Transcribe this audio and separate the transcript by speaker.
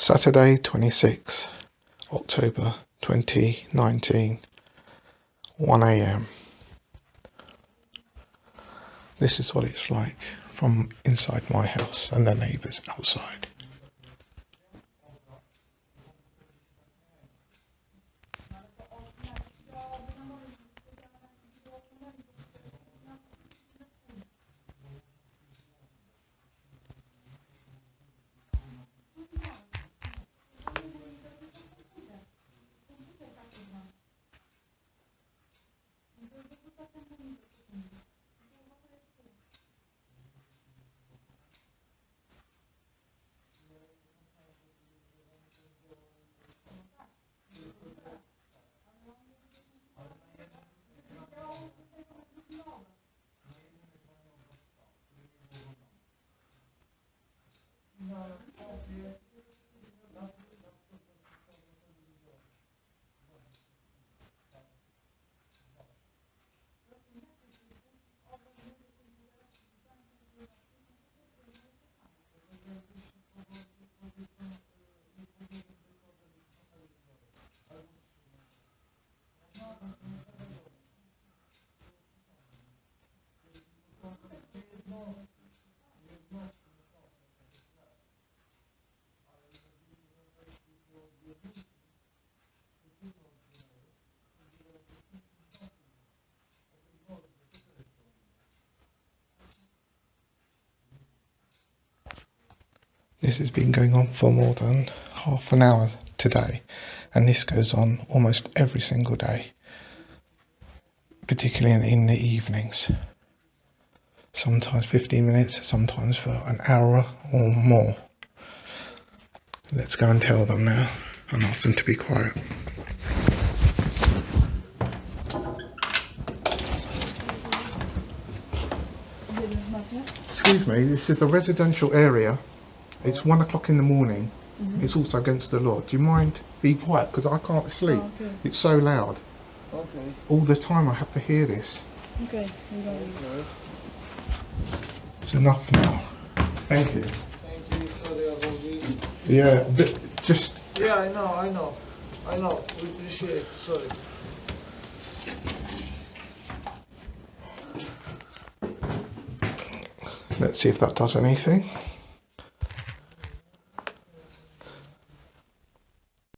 Speaker 1: Saturday 26th October 2019, 1 AM. This is what it's like from inside my house and the neighbours outside. This has been going on for more than half an hour today, and this goes on almost every single day, particularly in the evenings. Sometimes 15 minutes, sometimes for an hour or more. Let's go and tell them now and ask them to be quiet. Excuse me, this is a residential area. It's 1 o'clock in the morning. It's also against the law. Do you mind being quiet? Because I can't sleep.
Speaker 2: Oh, okay.
Speaker 1: It's so loud.
Speaker 2: Okay.
Speaker 1: All the time I have to hear this.
Speaker 2: Okay.
Speaker 1: It's enough now. Thank you.
Speaker 2: Thank you. Sorry about this.
Speaker 1: Yeah, but just...
Speaker 2: Yeah, I know. We appreciate it. Sorry.
Speaker 1: Let's see if that does anything.